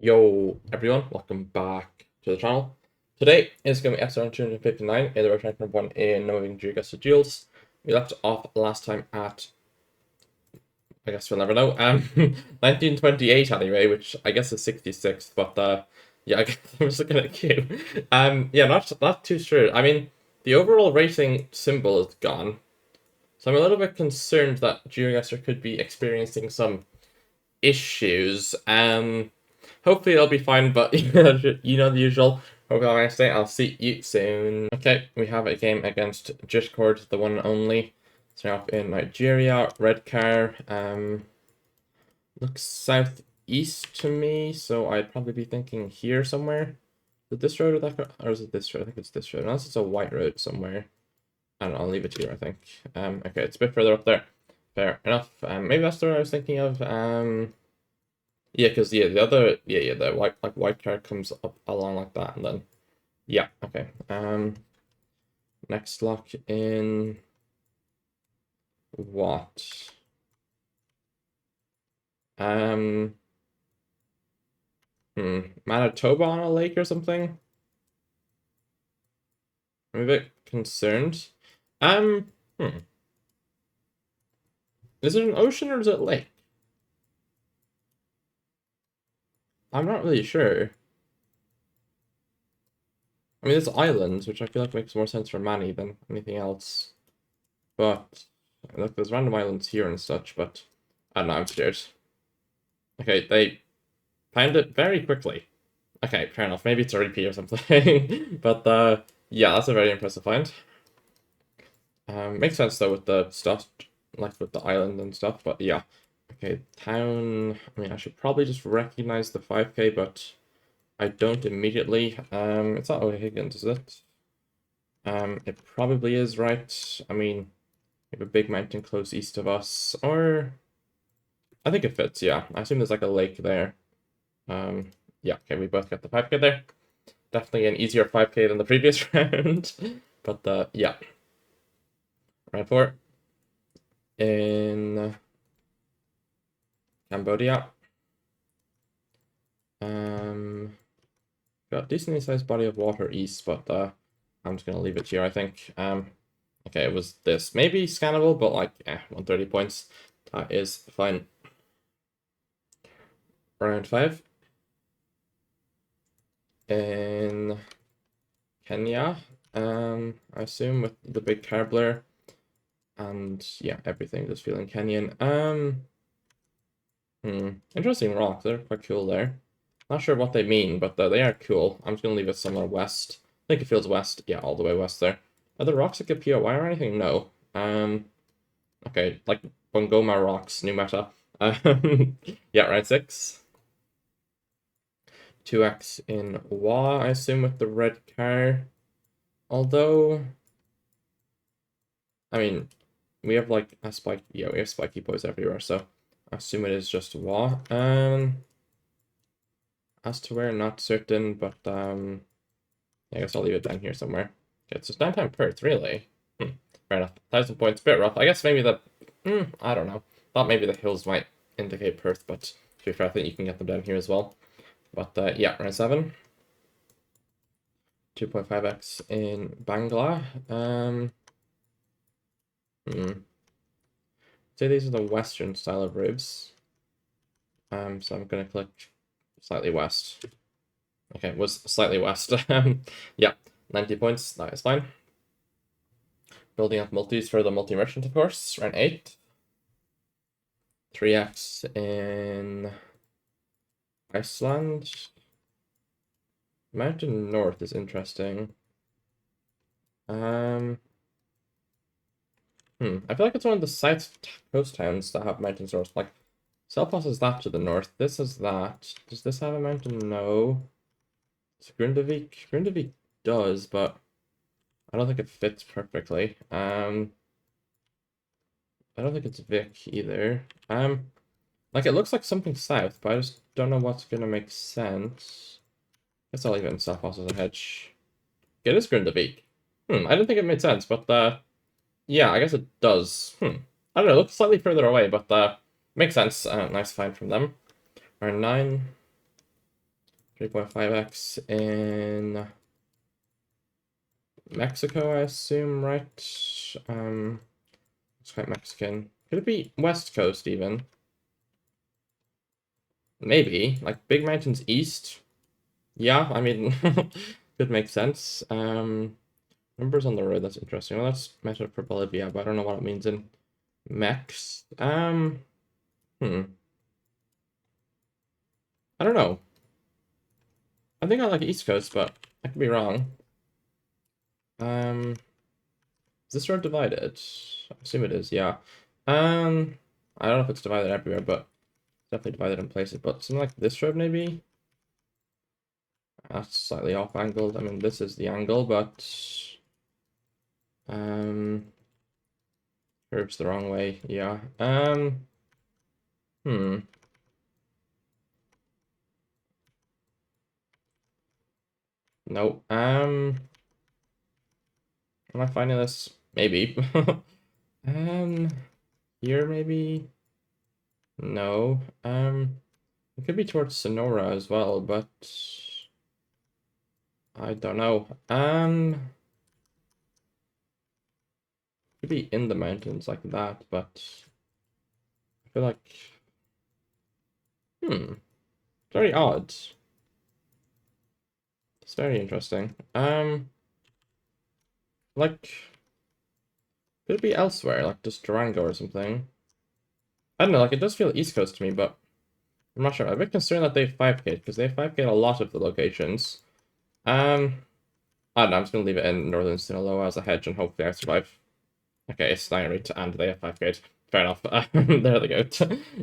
Yo everyone, welcome back to the channel. Today is going to be episode 259 in the return from one in No Moving Geoguessr Duels. We left off last time at, I guess we'll never know, 1928 anyway, which I guess is 66, but yeah, I guess I'm just looking at Q. Yeah, not too sure. I mean, the overall rating symbol is gone, so I'm a little bit concerned that Geoguessr could be experiencing some issues. Hopefully it'll be fine, but you know the usual. Hope you have a nice day. I'll see you soon. Okay, we have a game against Discord, the one and only. Starting off in Nigeria, red car. Looks southeast to me, so I'd probably be thinking here somewhere. Is it this road or that road? Or is it this road? I think it's this road. Unless it's a white road somewhere. I don't know, I'll leave it here, I think. Okay, it's a bit further up there. Fair enough. Maybe that's the road I was thinking of. Yeah, because the other the white card comes up along like that, and then yeah, okay. Next lock in what? Um, Manitoba on a lake or something? I'm a bit concerned. Um, hmm. Is it an ocean or is it a lake? I'm not really sure. I mean, it's islands, which I feel like makes more sense for Manny than anything else. But look, there's random islands here and such, but I don't know, I'm scared. Okay, they found it very quickly. Okay, fair enough. Maybe it's a repeat or something. But yeah, that's a very impressive find. Makes sense though with the stuff, like with the island and stuff, but yeah. Okay, town. I mean, I should probably just recognize the 5k, but I don't immediately. It's not O'Higgins, is it? It probably is, right? I mean, we have a big mountain close east of us, or I think it fits, yeah. I assume there's like a lake there. Yeah, okay, we both got the 5k there. Definitely an easier 5k than the previous round. But yeah. Round 4. In Cambodia. Got a decently sized body of water east, but I'm just gonna leave it here, I think. Okay, it was this. Maybe scannable, but like 130 points. That is fine. Round 5. In Kenya. I assume with the big carbler. And yeah, everything just feeling Kenyan. Interesting rocks. They're quite cool there. Not sure what they mean, but they are cool. I'm just gonna leave it somewhere west. I think it feels west. Yeah, all the way west there. Are the rocks like a POI or anything? No. Okay, like Bungoma rocks, new meta. Yeah, right, 6. 2x in Wa, I assume, with the red car. Although, I mean, we have like a spike. Yeah, we have spiky boys everywhere, so I assume it is just Wa. As to where, not certain, but I guess I'll leave it down here somewhere. Okay, it's just downtown Perth, really. Fair enough. 1,000 points, bit rough. I guess maybe that. I don't know. Thought maybe the hills might indicate Perth, but to be fair, I think you can get them down here as well. But yeah, round 7. 2.5x in Bangla. Say these are the western style of ribs. So I'm gonna click slightly west. Okay, it was slightly west. Yeah, 90 points. That is fine. Building up multis for the multi-merchant, of course. Round 8. 3x in Iceland. Mountain North is interesting. I feel like it's one of the south coast towns that have mountains north. Like, Selpos is that to the north. This is that. Does this have a mountain? No. It's Grindavik. Grindavik does, but I don't think it fits perfectly. I don't think it's Vic either. Like it looks like something south, but I just don't know what's gonna make sense. Guess I'll leave it in Selpos as a hedge. It is Grindavik. I didn't think it made sense, but yeah, I guess it does. I don't know, it looks slightly further away, but makes sense. Nice find from them. Round 9. 3.5x in Mexico, I assume, right? It's quite Mexican. Could it be West Coast even? Maybe. Like big mountains east? Yeah, I mean could make sense. Numbers on the road, that's interesting. Well, that's measured for Bolivia, but I don't know what it means in Mex. Hmm. I don't know. I think I like East Coast, but I could be wrong. Is this road divided? I assume it is, yeah. I don't know if it's divided everywhere, but definitely divided in places. But something like this road, maybe? That's slightly off angled. I mean, this is the angle, but curves the wrong way. Yeah. Hmm. No. Am I finding this? Maybe. Um, here maybe? No. It could be towards Sonora as well, but I don't know. Could be in the mountains like that, but I feel like very odd. It's very interesting. Like could it be elsewhere, like just Durango or something? I don't know, like it does feel East Coast to me, but I'm not sure. I'm a bit concerned that they 5K because they 5K a lot of the locations. I don't know, I'm just gonna leave it in Northern Sinaloa as a hedge and hopefully I survive. Okay, it's Steinrich and they have 5K. Fair enough. There they go.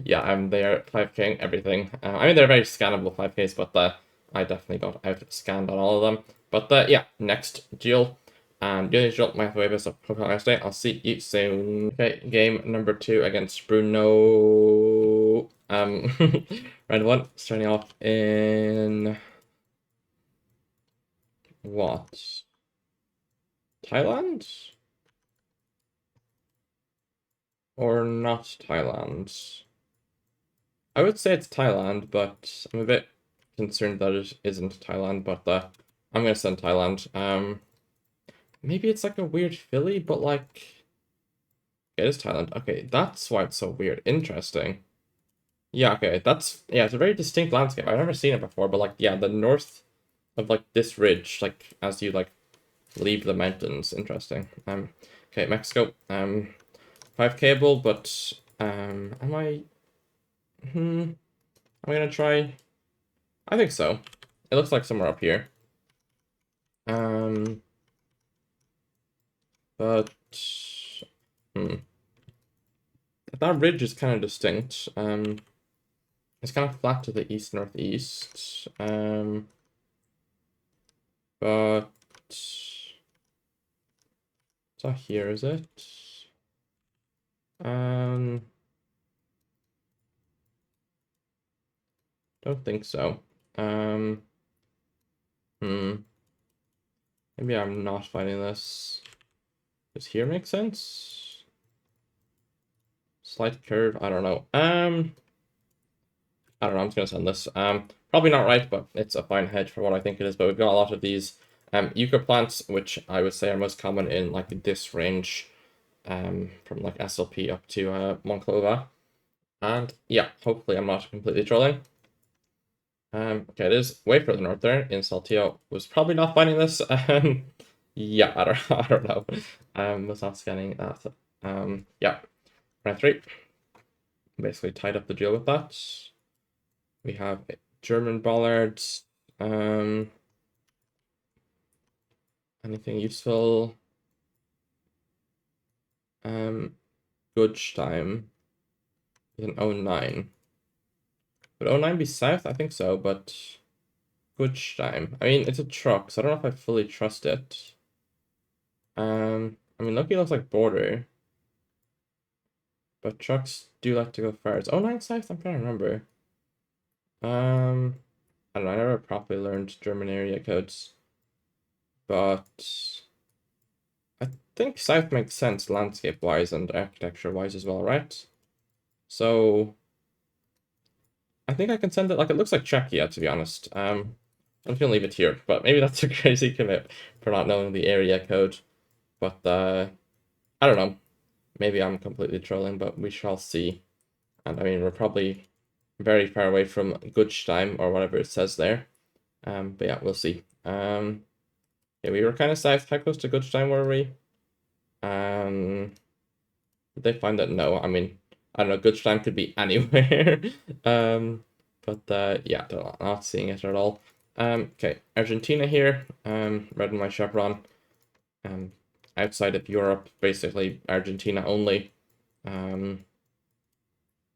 Yeah, they are 5K everything. I mean, they're very scannable 5Ks, but I definitely got out scanned on all of them. But yeah, next duel. And the usual, my favorites of Pokemon Day. I'll see you soon. Okay, game number 2 against Bruno. Round 1, starting off in what? Thailand? Or not Thailand? I would say it's Thailand, but I'm a bit concerned that it isn't Thailand, but I'm gonna send Thailand. Maybe it's like a weird Philly, but like it is Thailand. Okay, that's why it's so weird. Interesting. Yeah, okay, yeah, it's a very distinct landscape. I've never seen it before, but like yeah, the north of like this ridge, like as you like leave the mountains. Interesting. Okay, Mexico. 5 cable, but am I am I gonna try? I think so. It looks like somewhere up here. Um, but that ridge is kind of distinct. It's kind of flat to the east northeast. But it's not here, is it? Don't think so. Maybe I'm not finding this. Does here make sense? Slight curve, I don't know. I don't know, I'm just gonna send this. Probably not right, but it's a fine hedge for what I think it is. But we've got a lot of these euchre plants, which I would say are most common in like this range, from like SLP up to Monclova. And yeah, hopefully I'm not completely trolling. Okay, it is way further north there in Saltillo. Was probably not finding this. Yeah, I don't know. Was not scanning that. Yeah, round 3. Basically tied up the deal with that. We have German bollards. Anything useful? Goodstein is an 09. Would 09 be south? I think so, but Goodstein. I mean, it's a truck, so I don't know if I fully trust it. I mean, Loki looks like border, but trucks do like to go far. It's 09 south? I'm trying to remember. I don't know, I never properly learned German area codes, but I think south makes sense landscape-wise and architecture-wise as well, right? So I think I can send it, like, it looks like Czechia, to be honest. I'm just gonna leave it here, but maybe that's a crazy commit for not knowing the area code. But I don't know. Maybe I'm completely trolling, but we shall see. And I mean, we're probably very far away from Gutstein or whatever it says there. But yeah, we'll see. Yeah, we were kind of south. How close to Gutstein were we? Did they find that? No, I mean, I don't know. Gutstein could be anywhere. But yeah, not seeing it at all. Okay, Argentina here. Red in my chevron. Outside of Europe, basically Argentina only.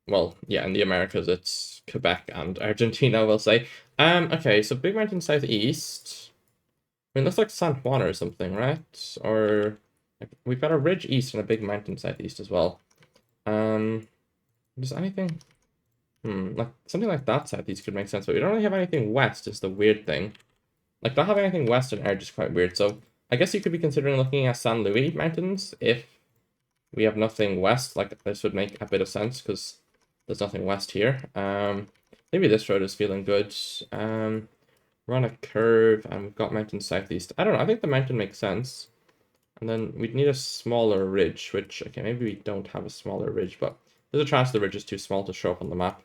Well, yeah, in the Americas, it's Quebec and Argentina, we'll say. Okay, so Big Mountain Southeast. I mean, looks like San Juan or something, right? Or we've got a ridge east and a big mountain southeast as well. Does anything? Like something like that southeast could make sense, but we don't really have anything west. Is the weird thing. Like not having anything west in Arge is quite weird. So I guess you could be considering looking at San Luis Mountains if we have nothing west. Like this would make a bit of sense because there's nothing west here. Maybe this road is feeling good. We're on a curve and we've got mountain southeast. I don't know. I think the mountain makes sense. And then we'd need a smaller ridge, which, okay, maybe we don't have a smaller ridge, but there's a chance the ridge is too small to show up on the map.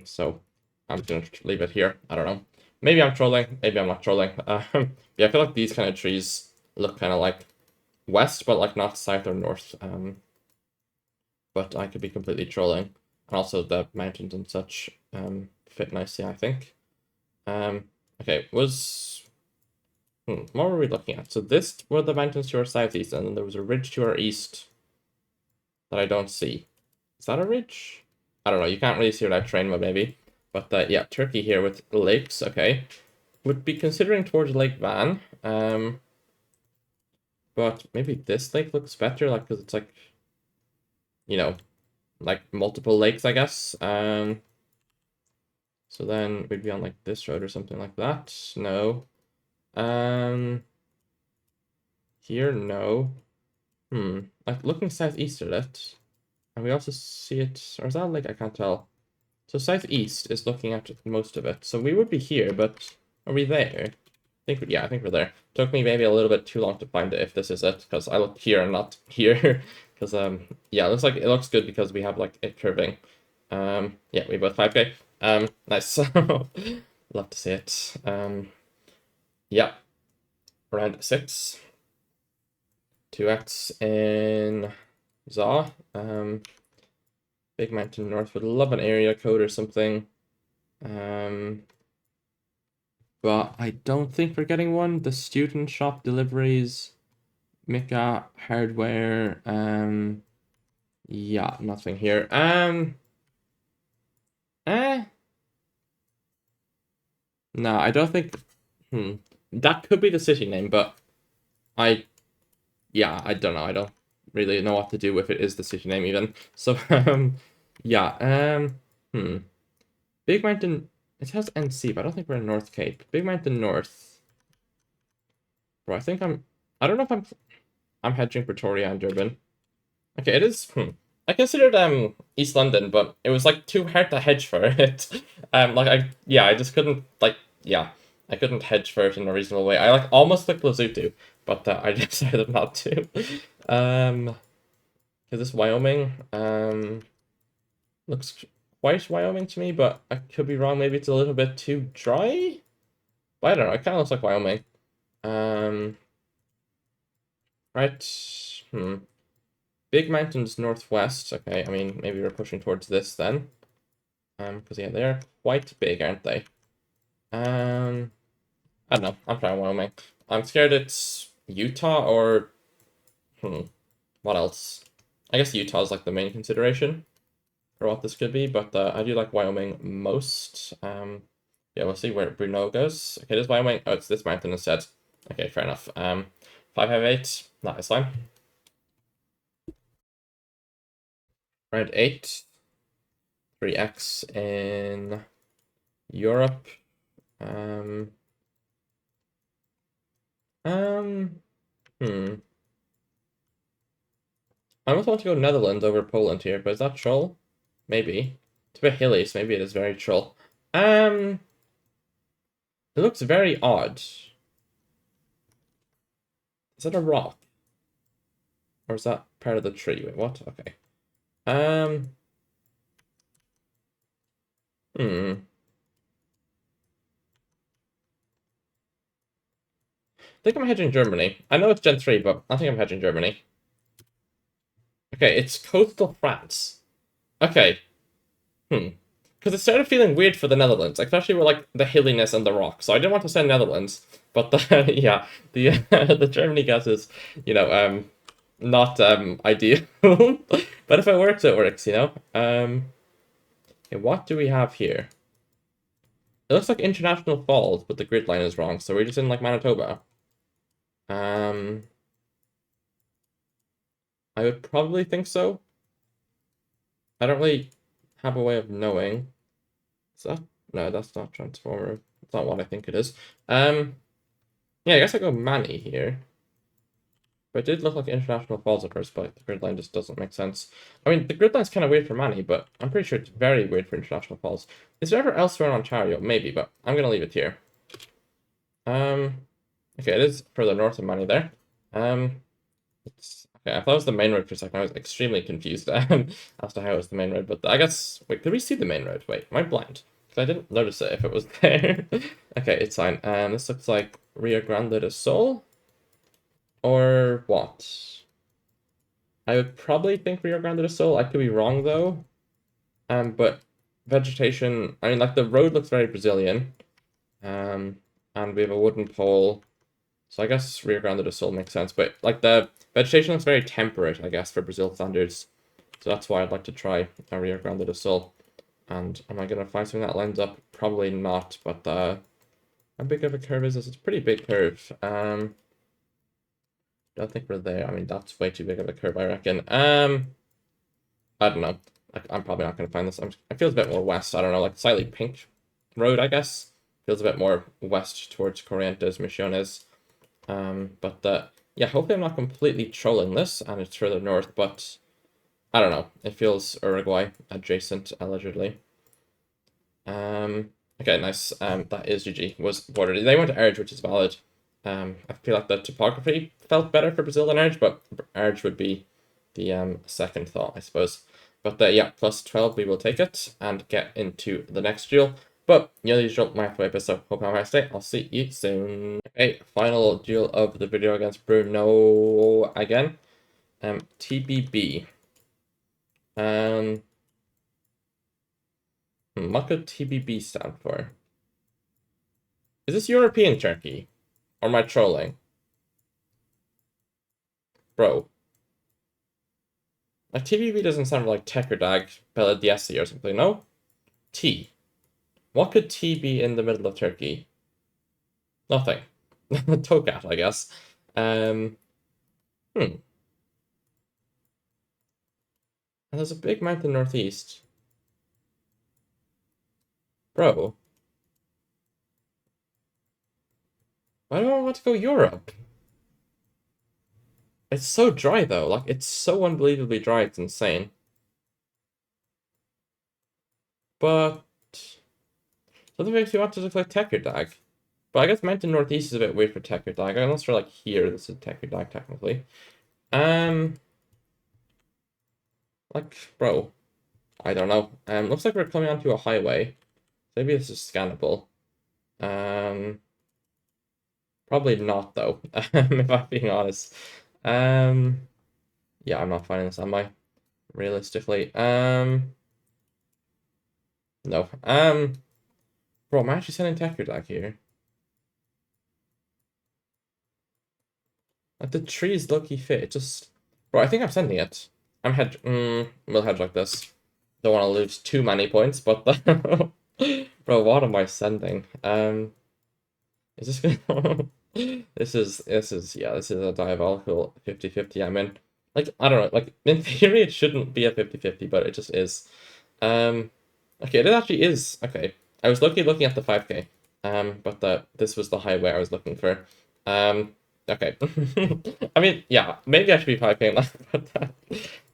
So I'm just going to leave it here. I don't know. Maybe I'm trolling. Maybe I'm not trolling. Yeah, I feel like these kind of trees look kind of like west, but like not south or north. But I could be completely trolling. And also the mountains and such fit nicely, I think. Okay, what were we looking at? So this were the mountains to our southeast, and then there was a ridge to our east that I don't see. Is that a ridge? I don't know. You can't really see without train mode, maybe. But yeah, Turkey here with lakes. Okay, would be considering towards Lake Van. But maybe this lake looks better, like because it's like, you know, like multiple lakes, I guess. So then we'd be on like this road or something like that. No. Here, no. Like looking southeast at it. And we also see it, or is that like, I can't tell. So southeast is looking at most of it. So we would be here, but are we there? Yeah, I think we're there. Took me maybe a little bit too long to find it if this is it, because I looked here and not here. Because yeah, it looks good because we have like it curving. Yeah, we both 5K. Nice. Love to see it. Yeah. Round 6. 2x in Za. Big Mountain North would love an area code or something. But I don't think we're getting one. The student shop deliveries, Mika hardware, yeah, nothing here. No, I don't think. That could be the city name, but yeah, I don't know. I don't really know what to do if it is the city name even. So, yeah, Big Mountain. It has NC, but I don't think we're in North Cape. Big Mountain North. Bro, I don't know if I'm hedging Pretoria and Durban. Okay, it is. I considered East London, but it was like too hard to hedge for it. I just couldn't I couldn't hedge for it in a reasonable way. I like almost clicked Lesotho, but I decided not to. Is this Wyoming? Looks quite Wyoming to me, but I could be wrong. Maybe it's a little bit too dry. But I don't know. It kind of looks like Wyoming. Right. Big Mountains northwest. Okay, I mean, maybe we're pushing towards this then. Because yeah, they're quite big, aren't they? I don't know. I'm trying Wyoming. I'm scared it's Utah or what else? I guess Utah is like the main consideration for what this could be, but I do like Wyoming most. Yeah, we'll see where Bruno goes. Okay, this Wyoming. Oh, it's this mountain instead. Okay, fair enough. 558. That is fine. Round 8. 3x in Europe. I almost want to go Netherlands over Poland here, but is that troll? Maybe. It's a bit hilly, so maybe it is very troll. It looks very odd. Is that a rock? Or is that part of the tree? Wait, what? Okay. Um. Hmm. I think I'm hedging Germany. I know it's Gen 3, but I think I'm hedging Germany. Okay, it's coastal France. Okay. Hmm. Because it started feeling weird for the Netherlands, especially with like the hilliness and the rock. So I didn't want to send Netherlands, but the yeah, the the Germany guess is, not ideal. But if it works, it works, you know. Okay, what do we have here? It looks like International Falls, but the grid line is wrong. So we're just in like Manitoba. Um, I would probably think so. I don't really have a way of knowing. Is that no? That's not Transformer. It's not what I think it is. Yeah, I guess I go Manny here. But it did look like International Falls at first, but the grid line just doesn't make sense. I mean, the grid line's kind of weird for Manny, but I'm pretty sure it's very weird for International Falls. Is there ever elsewhere in Ontario? Maybe, but I'm gonna leave it here. Okay, it is further north of Manny there. It's okay. I thought it was the main road for a second. I was extremely confused as to how it was the main road, but I guess wait, could we see the main road? Wait, am I blind? Because I didn't notice it if it was there. Okay, it's fine. This looks like Rio Grande do Sul. Or what? I would probably think Rio Grande do Sul. I could be wrong though. But vegetation, I mean, like the road looks very Brazilian. And we have a wooden pole. So I guess Rio Grande do Sul makes sense. But like the vegetation looks very temperate, I guess, for Brazil standards. So that's why I'd like to try a Rio Grande do Sul. And am I gonna find something that lines up? Probably not. But how big of a curve is this? It's a pretty big curve. Don't think we're there. I mean, that's way too big of a curve, I reckon. I don't know. I'm probably not going to find this. It feels a bit more west. I don't know, like slightly pink road, I guess. Feels a bit more west towards Corrientes, Misiones. But yeah, hopefully I'm not completely trolling this and it's further north, but I don't know. It feels Uruguay adjacent, allegedly. Okay, nice. That is GG. Was bordered. They went to Urge, which is valid. I feel like the topography felt better for Brazil than Urge, but Urge would be the second thought, I suppose. But yeah, plus 12, we will take it and get into the next duel. But you know, the usual microwave, so hope you have a nice day. I'll see you soon. Okay, final duel of the video against Bruno again. TBB. What could TBB stand for? Is this European Turkey? Or am I trolling? Bro. Like, TBB doesn't sound like Tekkerdag, Belediyesi or something, no? T. What could T be in the middle of Turkey? Nothing. Tokat, I guess. And there's a big mountain northeast. Bro. Why do I want to go Europe? It's so dry, though. Like, it's so unbelievably dry, it's insane. But something makes me want to look like Tekkerdag. But I guess Mountain Northeast is a bit weird for Tekkerdag. Unless for like here, this is Tekkerdag, technically. Like, bro. I don't know. Looks like we're coming onto a highway. Maybe this is scannable. Probably not though, if I'm being honest. Yeah, I'm not finding this, am I? Realistically. No. Bro, I'm actually sending Tekkerdag here. Like the tree's lucky fit. It just bro, I think I'm sending it. I'm hedge we'll hedge like this. Don't want to lose too many points, but bro, what am I sending? Is this gonna this is a diabolical 50-50 I'm in. Like, I don't know, like in theory it shouldn't be a 50-50, but it just is. Okay, it actually is. Okay. I was looking at the 5K. But this was the highway I was looking for. Okay. I mean, yeah, maybe I should be 5K left, but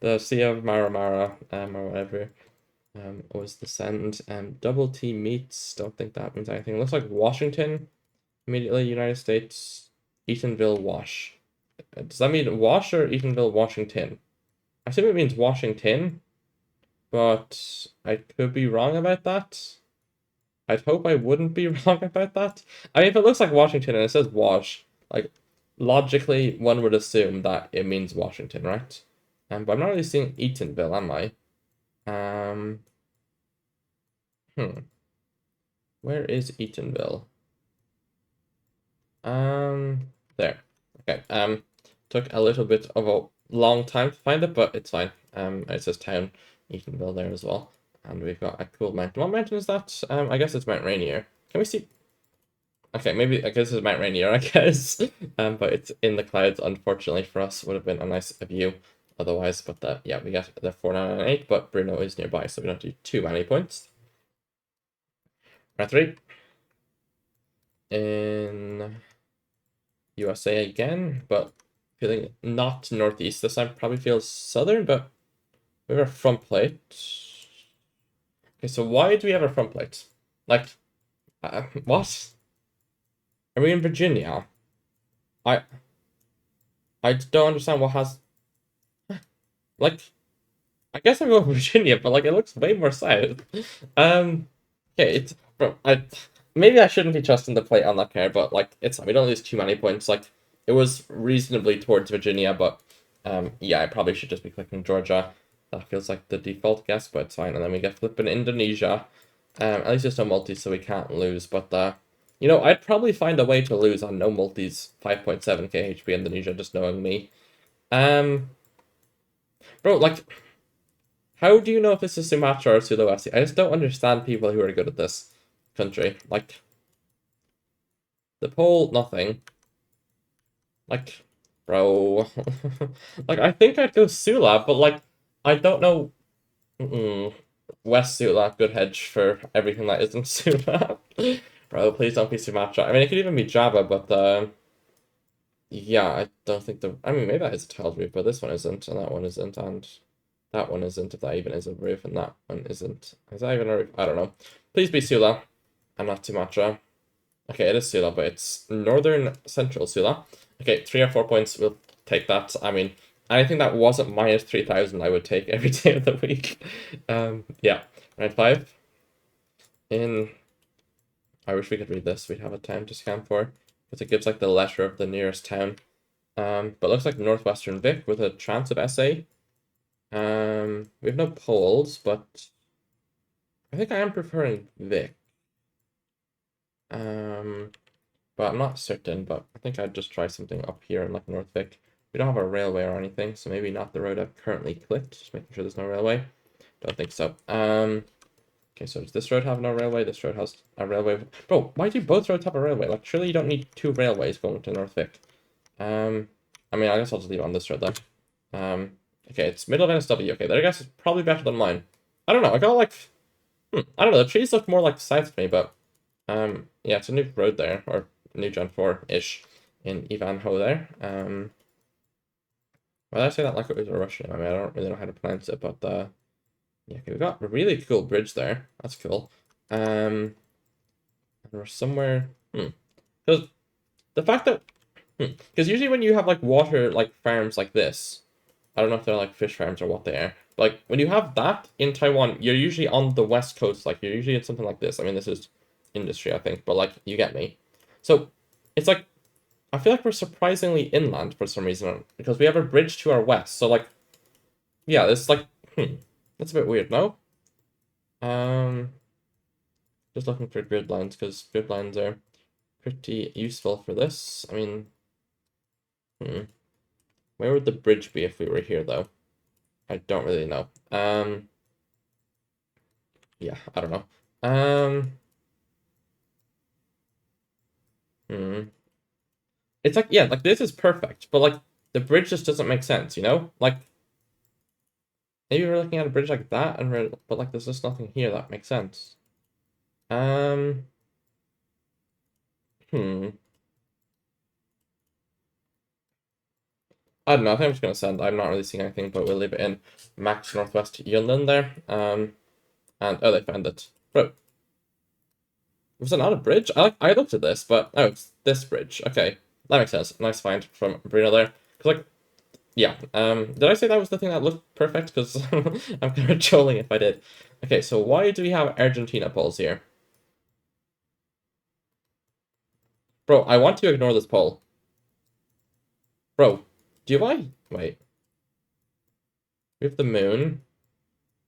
the Sea of Maramara, or whatever. Was the send? Double T meets. Don't think that means anything. Looks like Washington. Immediately, United States. Eatonville, Wash. Does that mean Wash or Eatonville, Washington? I assume it means Washington, but I could be wrong about that. I'd hope I wouldn't be wrong about that. I mean, if it looks like Washington and it says Wash, like, logically, one would assume that it means Washington, right? But I'm not really seeing Eatonville, am I? Where is Eatonville? There. Okay. Took a little bit of a long time to find it, but it's fine. It says town Eatonville there as well. And we've got a cool mountain. What mountain is that? I guess it's Mount Rainier. Can we see? Okay, maybe I guess it's Mount Rainier, I guess. But it's in the clouds, unfortunately for us. Would have been a nice view otherwise. But yeah, we got the 4, 9, and 8, but Bruno is nearby, so we don't do too many points. Round 3. In USA again, but feeling not northeast this time. Probably feels southern, but we have a front plate. Okay, so why do we have a front plate? Like, what? Are we in Virginia? I I don't understand what has... Like, I guess I'm going Virginia, but like it looks way more south. Okay, it's... Bro, maybe I shouldn't be trusting the plate on that care, but like it's we don't lose too many points. Like it was reasonably towards Virginia, but yeah, I probably should just be clicking Georgia. That feels like the default guess, but it's fine. And then we get flipping Indonesia. At least there's no multis, so we can't lose. But you know, I'd probably find a way to lose on no multis 5.7 KHP Indonesia, just knowing me. Bro, like, how do you know if this is Sumatra or Sulawesi? I just don't understand people who are good at this country. Like, the poll, nothing. Like, bro. Like, I think I'd go Sula, but, like, I don't know. West Sula, good hedge for everything that isn't Sula. Bro, please don't be Sumatra. I mean, it could even be Java, but, yeah, I don't think the... I mean, maybe that is a tiled roof, but this one isn't, and that one isn't, and that one isn't, if that even is a roof, and that one isn't. Is that even a roof? I don't know. Please be Sula, and not Sumatra. Okay, it is Sula, but it's northern central Sula. Okay, 3 or 4 points, we'll take that. I mean, anything that wasn't minus 3,000, I would take every day of the week. Yeah, round 5. I wish we could read this. We'd have a town to scan for, because it gives like the letter of the nearest town. But it looks like Northwestern Vic with a chance of SA. We have no polls, but I think I am preferring Vic. But I'm not certain, but I think I'd just try something up here in like North Vic. We don't have a railway or anything, so maybe not the road I've currently clicked. Just making sure there's no railway. Don't think so. Okay, so does this road have no railway? This road has a railway. Bro, why do both roads have a railway? Like, surely you don't need 2 railways going to North Vic. I mean, I guess I'll just leave it on this road then. Okay, it's middle of NSW. Okay, that I guess is probably better than mine. I don't know. I got like, I don't know. The trees look more like south to me, but yeah, it's a new road there, or new Gen 4-ish in Ivanhoe there. Well, I say that like it was a Russian. I mean, I don't really know how to pronounce it, but yeah, okay, we got a really cool bridge there. That's cool. And we're somewhere. Because the fact that because usually when you have like water like farms like this, I don't know if they're like fish farms or what they are. Like when you have that in Taiwan, you're usually on the west coast. Like you're usually at something like this. I mean, this is industry, I think, but like you get me. So it's like I feel like we're surprisingly inland for some reason because we have a bridge to our west. So like, yeah, it's like that's a bit weird, no? Just looking for grid lines because grid lines are pretty useful for this. I mean, where would the bridge be if we were here though? I don't really know. Yeah, I don't know. It's like, yeah, like this is perfect, but like the bridge just doesn't make sense, you know? Like maybe we're looking at a bridge like that and but like there's just nothing here that makes sense. Hmm. I don't know, I think I'm just gonna send. I'm not really seeing anything, but we'll leave it in Max Northwest Yunnan there. And, oh, they found it. Bro, was it not a bridge? I looked at this, but, oh, it's this bridge. Okay, that makes sense. Nice find from Bruno there. Because, like, yeah, did I say that was the thing that looked perfect? Because I'm kind of trolling if I did. Okay, so why do we have Argentina polls here? Bro, I want to ignore this poll. Bro, do I? Wait. We have the moon.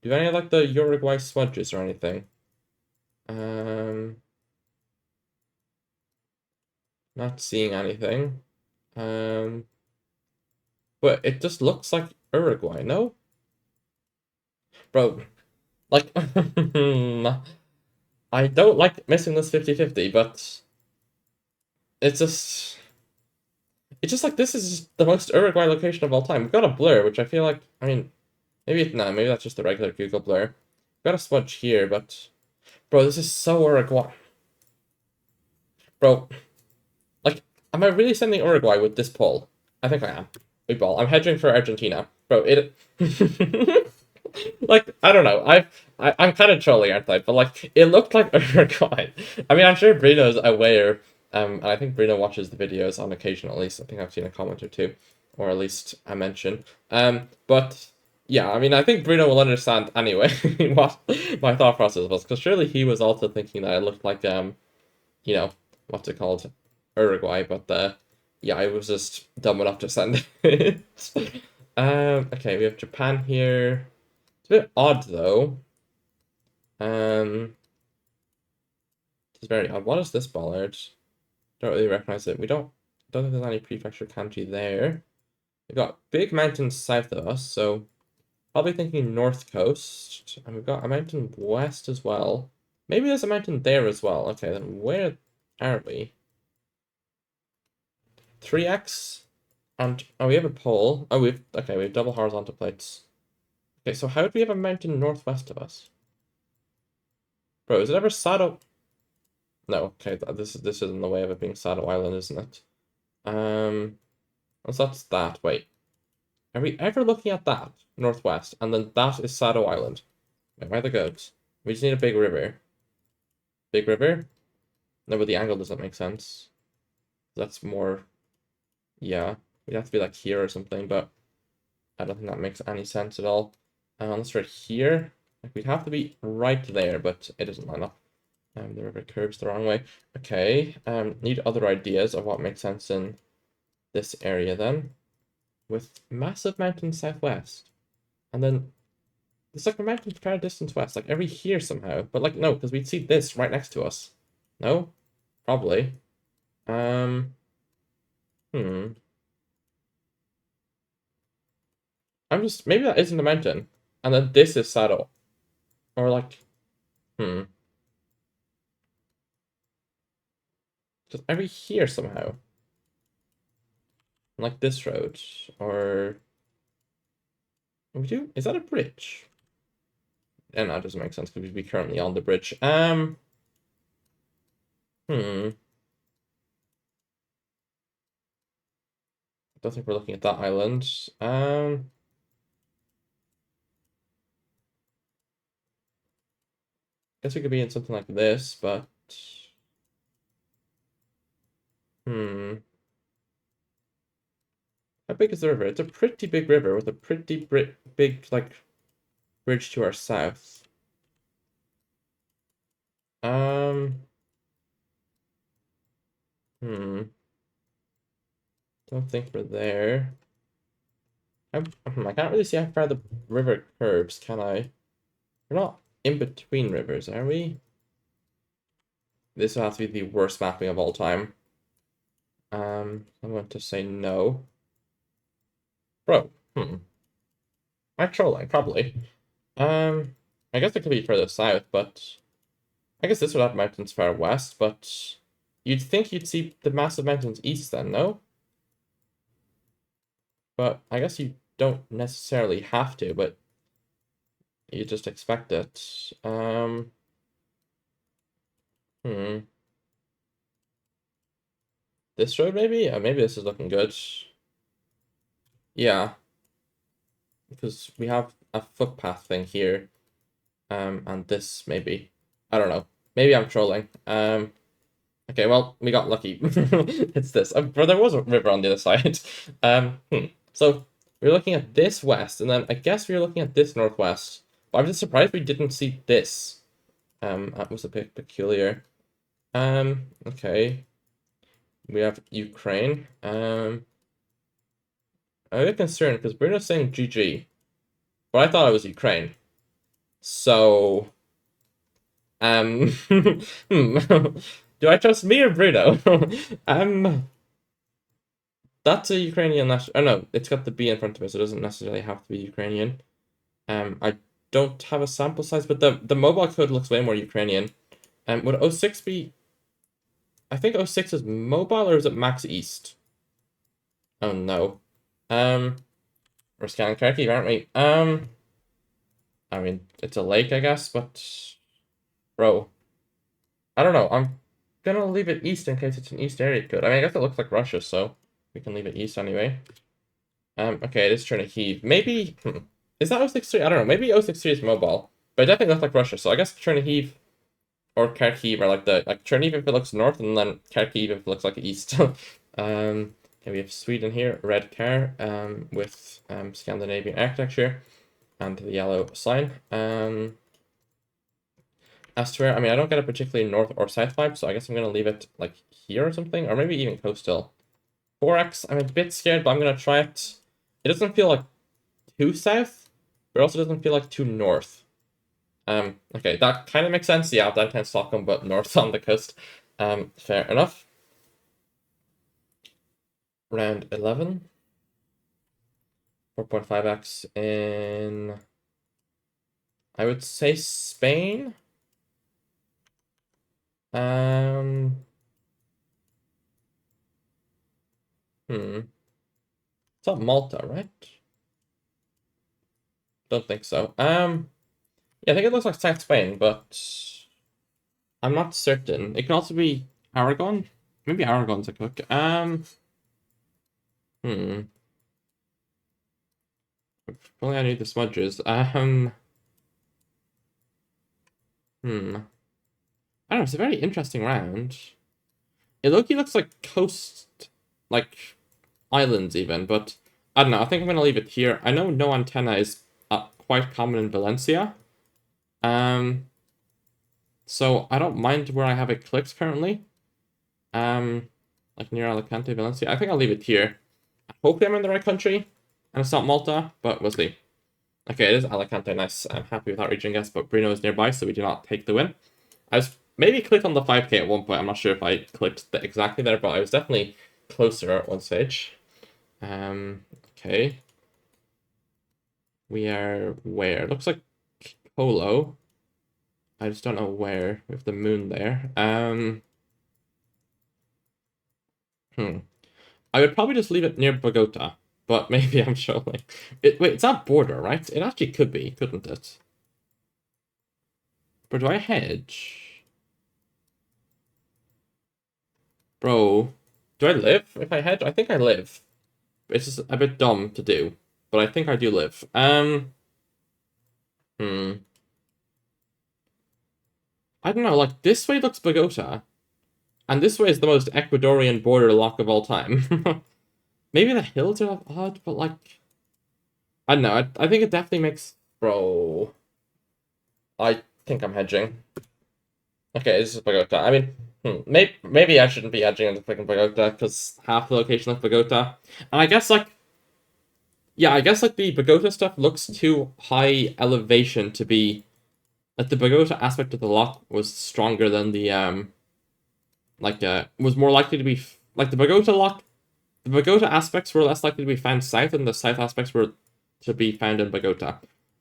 Do any of, like, the Uruguay smudges or anything? Um, not seeing anything. Um, but it just looks like Uruguay, no? Bro, like, I don't like missing this 50-50, but it's just... It's just like, this is the most Uruguay location of all time. We've got a blur, which I feel like, I mean, maybe that's just a regular Google blur. We've got a smudge here, but... Bro, this is so Uruguay. Bro, like, am I really sending Uruguay with this poll? I think I am. Big ball. I'm hedging for Argentina. Bro, it... Like, I don't know. I'm kind of trolling, aren't I? But, like, it looked like Uruguay. I mean, I'm sure Bruno's aware, and I think Bruno watches the videos on occasion, at least. I think I've seen a comment or two, or at least a mention. But, yeah, I mean, I think Bruno will understand anyway what my thought process was, because surely he was also thinking that it looked like, you know, what's it called? Uruguay, but, yeah, I was just dumb enough to send it. Okay, we have Japan here. It's a bit odd, though. It's very odd. What is this bollard? Don't really recognize it. Don't think there's any prefecture kanji there. We've got big mountains south of us, so probably thinking north coast. And we've got a mountain west as well. Maybe there's a mountain there as well. Okay, then where are we? 3x? And, oh, we have a pole. Oh, we have double horizontal plates. Okay, so how do we have a mountain northwest of us? Bro, is it ever Sado? No, okay, this is in the way of it being Sado Island, isn't it? Unless that's that. Wait, are we ever looking at that northwest, and then that is Sado Island? Wait, where are the goats? We just need a big river. Big river? No, but the angle doesn't make sense. That's more. Yeah, we'd have to be like here or something, but I don't think that makes any sense at all. Unless right here, like we'd have to be right there, but it doesn't line up. The river curves the wrong way. Okay, need other ideas of what makes sense in this area then. With massive mountains southwest. And then there's like a mountain kind of distance west, like every here somehow. But like no, because we'd see this right next to us. No? Probably. Um hmm. Maybe that isn't a mountain. And then this is saddle. Or like just every here somehow. Like this road. Or we do? Is that a bridge? And that doesn't make sense because we'd be currently on the bridge. Hmm. Don't think we're looking at that island. Guess we could be in something like this, but hmm. How big is the river? It's a pretty big river with a pretty big like bridge to our south. Um. Hmm. Don't think we're there. I can't really see how far the river curves, can I? We're not in between rivers, are we? This will have to be the worst mapping of all time. I'm going to say no. Bro, I'm trolling, probably. I guess it could be further south, but I guess this would have mountains far west, but you'd think you'd see the massive mountains east then, no? But I guess you don't necessarily have to, but you just expect it. Hmm. This road maybe? Maybe this is looking good. Yeah, because we have a footpath thing here. and this maybe. I don't know. Maybe I'm trolling. Okay, well, we got lucky. It's this. But there was a river on the other side. So we're looking at this west, and then I guess we're looking at this northwest. But I'm just surprised we didn't see this. That was a bit peculiar. Okay. We have Ukraine. I'm a bit concerned because Bruno's saying GG, but I thought it was Ukraine. So, do I trust me or Bruno? That's a Ukrainian national. Oh no, it's got the B in front of it, so it doesn't necessarily have to be Ukrainian. I don't have a sample size, but the mobile code looks way more Ukrainian. Would 06 be? I think 06 is mobile, or is it Max East? Oh no. We're scanning Kharkiv, aren't we? I mean, it's a lake, I guess, but bro, I don't know. I'm gonna leave it east in case it's an east area code. I mean, I guess it looks like Russia, so we can leave it east anyway. Okay, it is Chernihiv. Maybe, is that 063? I don't know. Maybe 063 is mobile, but it definitely looks like Russia. So I guess Chernihiv or Kharkiv are like Chernihiv if it looks north, and then Kharkiv if it looks like east. Okay, we have Sweden here, red car, with Scandinavian architecture, and the yellow sign. As to where, I mean, I don't get a particularly north or south vibe, so I guess I'm gonna leave it like here or something, or maybe even coastal. 4x, I'm a bit scared, but I'm gonna try it. It doesn't feel like too south, but it also doesn't feel like too north. Okay, that kind of makes sense. Yeah, downtown Stockholm, but north on the coast. Fair enough. Round 11. 4.5x in, I would say Spain. It's not Malta, right? Don't think so. Yeah, I think it looks like South Spain, but I'm not certain. It can also be Aragon. Maybe Aragon's a cook. Hmm. If only I knew the smudges. I don't know, it's a very interesting round. It looks like coast, like islands even, but I don't know. I think I'm gonna leave it here. I know no antenna is quite common in Valencia. So I don't mind where I have it clicked currently. Like near Alicante, Valencia. I think I'll leave it here. Hopefully I'm in the right country, and it's not Malta, but we'll see. Okay, it is Alicante, nice. I'm happy with that region guess, but Bruno is nearby, so we do not take the win. I was maybe clicked on the 5k at one point. I'm not sure if I clicked exactly there, but I was definitely closer at one stage. Okay. We are where? Looks like Polo. I just don't know where. We have the moon there. I would probably just leave it near Bogota, but maybe I'm trolling. Wait, it's not border, right? It actually could be, couldn't it? But do I hedge? Bro, do I live if I hedge? I think I live. It's just a bit dumb to do, but I think I do live. I don't know, like, this way looks Bogota, and this way is the most Ecuadorian border lock of all time. Maybe the hills are odd, but, like, I don't know, I think it definitely makes... Bro... I think I'm hedging. Okay, this is Bogota. I mean, maybe I shouldn't be hedging into freaking Bogota, because half the location is Bogota. And I guess, like... Yeah, I guess, like, the Bogota stuff looks too high elevation to be... Like, the Bogota aspect of the lock was stronger than the, was more likely to be... Like, the Bogota lock... The Bogota aspects were less likely to be found south, and the south aspects were to be found in Bogota.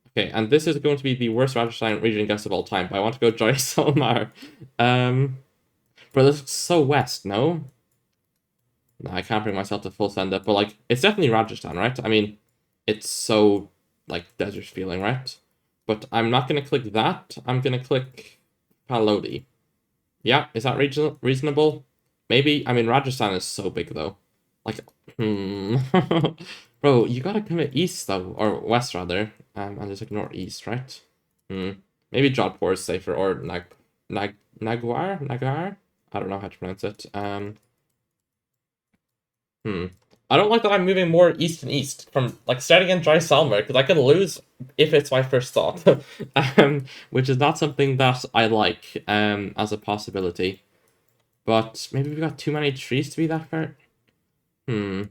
Okay, and this is going to be the worst Rajasthan region guess of all time, but I want to go Jaisalmer. Bro, this looks so west, no? No, I can't bring myself to full send it, but, like, it's definitely Rajasthan, right? I mean, it's so, like, desert feeling, right? But I'm not going to click that. I'm going to click Palodi. Yeah, is that reasonable? Maybe. I mean, Rajasthan is so big, though. Like, Bro, you gotta commit east, though. Or west, rather. And just ignore east, right? Maybe Jodhpur is safer, or Nagwar? I don't know how to pronounce it. Hmm. I don't like that I'm moving more east and east from like starting in Jaisalmer because I can lose if it's my first thought, which is not something that I like as a possibility. But maybe we've got too many trees to be that far. Hmm.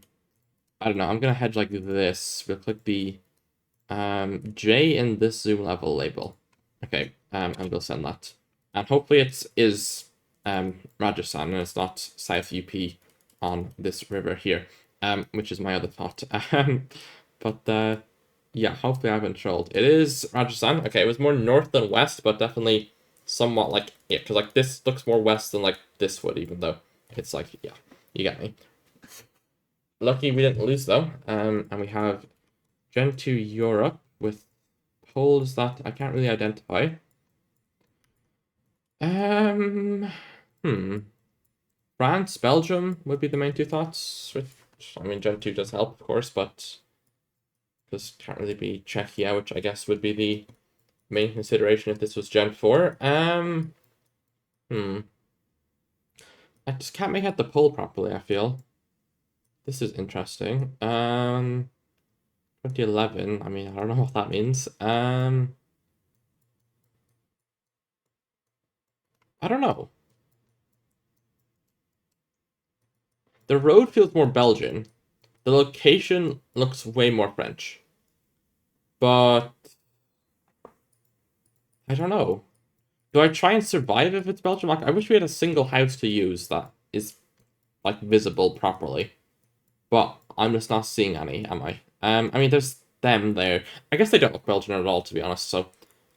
I don't know. I'm gonna hedge like this. We'll click the J in this zoom level label. Okay. And we'll send that. And hopefully it is Rajasthan and it's not South UP on this river here, which is my other thought. But yeah, hopefully I haven't trolled. It is Rajasthan. Okay, it was more north than west, but definitely somewhat like, yeah, because like this looks more west than like this would, even though it's like, yeah, you get me. Lucky we didn't lose though. And we have Gen 2 Europe with polls that I can't really identify. Um, hmm. France, Belgium would be the main two thoughts. Which, I mean, Gen 2 does help, of course, but this can't really be Czechia, which I guess would be the main consideration if this was Gen 4. Hmm. I just can't make out the poll properly, I feel. This is interesting. 2011, I mean, I don't know what that means. I don't know. The road feels more Belgian. The location looks way more French. But I don't know. Do I try and survive if it's Belgium? Like, I wish we had a single house to use that is like visible properly. But I'm just not seeing any, am I? I mean, there's them there. I guess they don't look Belgian at all, to be honest. So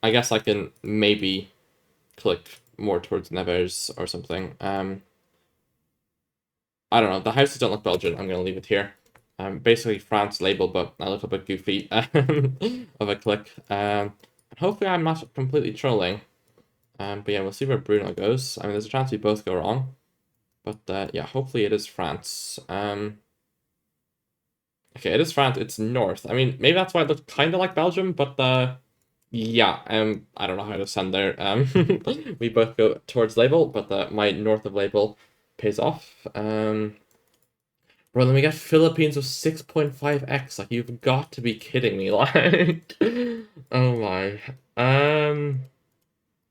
I guess I can maybe click more towards Nevers or something. I don't know. The houses don't look Belgian. I'm gonna leave it here. Basically France label, but a little bit goofy of a click. Hopefully I'm not completely trolling. But yeah, we'll see where Bruno goes. I mean, there's a chance we both go wrong. But yeah, hopefully it is France. Okay, it is France. It's north. I mean, maybe that's why it looked kind of like Belgium, but yeah, I don't know how to send there. We both go towards label, but my north of label pays off. Bro, then we get Philippines with 6.5x. Like, you've got to be kidding me. Like, oh my.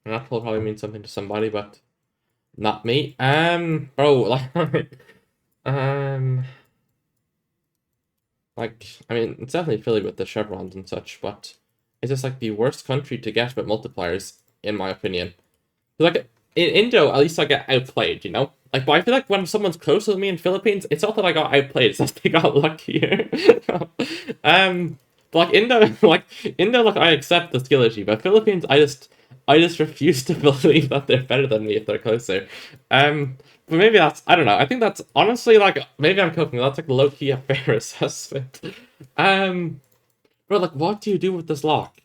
That will probably mean something to somebody, but not me. Bro, um, I mean, it's definitely Philly with the chevrons and such, but it's just like the worst country to get with multipliers, in my opinion. Like in Indo, at least I get outplayed, you know. Like, but I feel like when someone's closer to me in Philippines, it's not that I got outplayed; it's just they got luckier. But like Indo, like I accept the skill issue, but Philippines, I just refuse to believe that they're better than me if they're closer. But maybe I don't know. I think that's honestly like maybe I'm cooking. That's like low key a fair assessment. Um, but like, what do you do with this lock?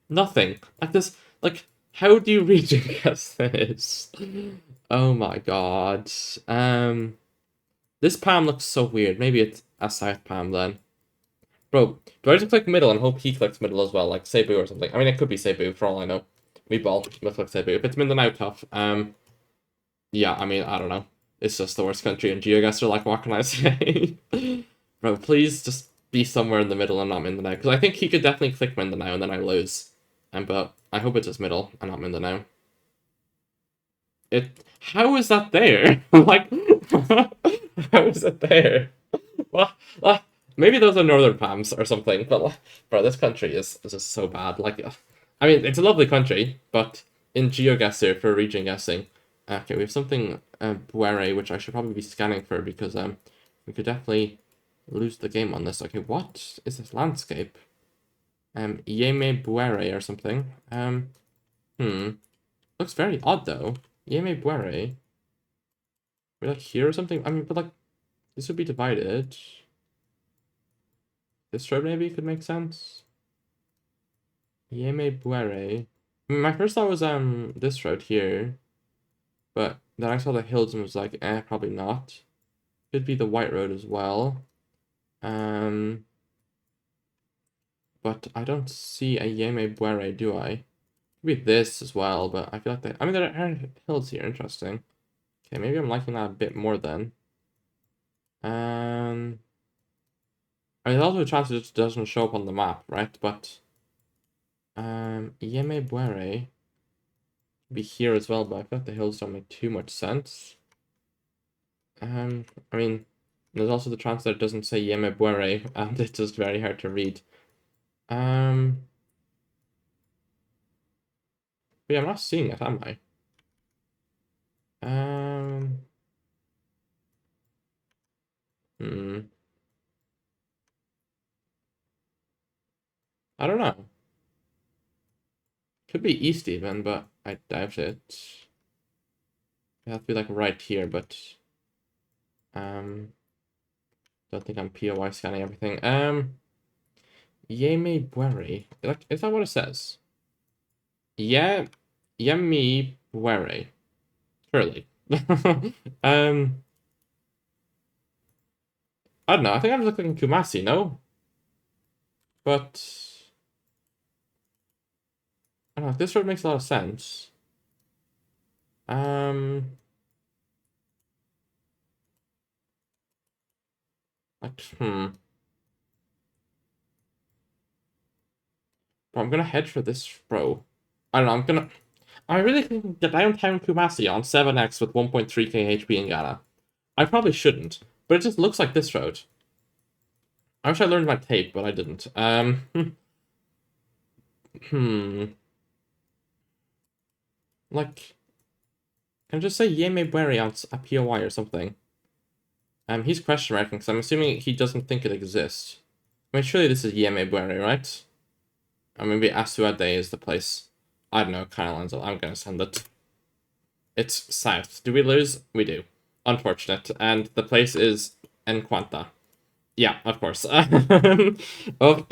Nothing. Like this, like, how do you region guess this? Oh my god. This palm looks so weird. Maybe it's a south palm then. Bro, do I just click middle and hope he clicks middle as well, like Cebu or something? I mean, it could be Cebu for all I know. We ball, we'll click Cebu. If it's Mindanao, tough. Yeah, I mean, I don't know. It's just the worst country in Geoguessr, like, what can I say? Bro, please just be somewhere in the middle and not Mindanao, because I think he could definitely click Mindanao and then I lose. But I hope it's just middle and not Mindanao. How is that there? Like, how is it there? Well, maybe those are northern palms or something, but bro, this country is just so bad. Like, I mean, it's a lovely country, but in GeoGuessr for region guessing, okay, we have something Buere, which I should probably be scanning for because we could definitely lose the game on this. Okay, what is this landscape? Yeme Buere or something. Looks very odd though. Yeme Buere. We're like here or something. I mean, but like this would be divided. This road maybe could make sense. Yeme Buere. My first thought was this road here, but then I saw the hills and was like, probably not. Could be the white road as well. But I don't see a Yeme Buere, do I? Maybe this as well, but I feel like I mean, there are hills here. Interesting. Okay, maybe I'm liking that a bit more then. I mean, there's also a chance it just doesn't show up on the map, right? But Yeme Buere be here as well, but I feel like the hills don't make too much sense. I mean, there's also the chance that it doesn't say Yeme Buere, and it's just very hard to read. But yeah, I'm not seeing it, am I? Hmm. I don't know. Could be east even, but I doubt it. It has to be like right here, but um, don't think I'm POI scanning everything. Yeme Buere. Like, is that what it says? Yeah, Yemi Buere. Surely. um, I don't know. I think I'm just looking Kumasi, no? But I don't know. This road makes a lot of sense. Like, Bro, I'm gonna head for this, bro. I don't know. I really can get downtown Kumasi on 7x with 1.3k HP in Ghana. I probably shouldn't, but it just looks like this road. I wish I learned my tape, but I didn't. Hmm. Like, can I just say Yeme Bueri on a POI or something? He's question marking, because I'm assuming he doesn't think it exists. I mean, surely this is Yeme Bueri, right? Or maybe Asuade is the place. I don't know, kind of lines up. I'm gonna send it. It's south. Do we lose? We do. Unfortunate. And the place is Enquanta. Yeah, of course. Of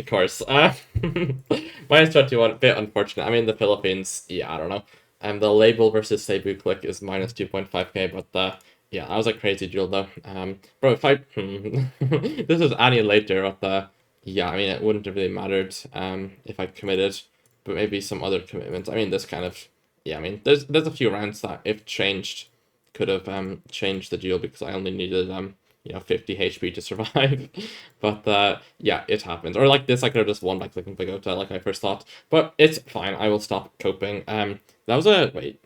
course. Minus 21, bit unfortunate. I mean, the Philippines, yeah, I don't know. The label versus Cebu click is minus 2.5k, but yeah, that was a crazy duel though. Bro, if I this is any later, but yeah, I mean, it wouldn't have really mattered if I committed, but maybe some other commitments. I mean, this kind of, yeah, I mean, there's a few rounds that if changed could have changed the duel because I only needed 50 HP to survive. But yeah, it happens. Or like this, I could have just won by clicking Pagota, like I first thought. But it's fine. I will stop coping. That was a wait.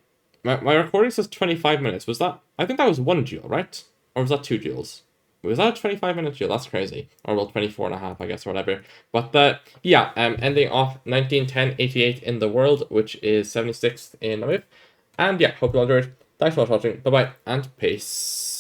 My recording says 25 minutes. Was that? I think that was one duel, right? Or was that two duels? Was that a 25-minute duel? That's crazy. Or well, 24 and a half, I guess, or whatever. But yeah, ending off 1910-88 in the world, which is 76th in the move. And yeah, hope you all enjoyed. Thanks for watching. Bye bye and peace.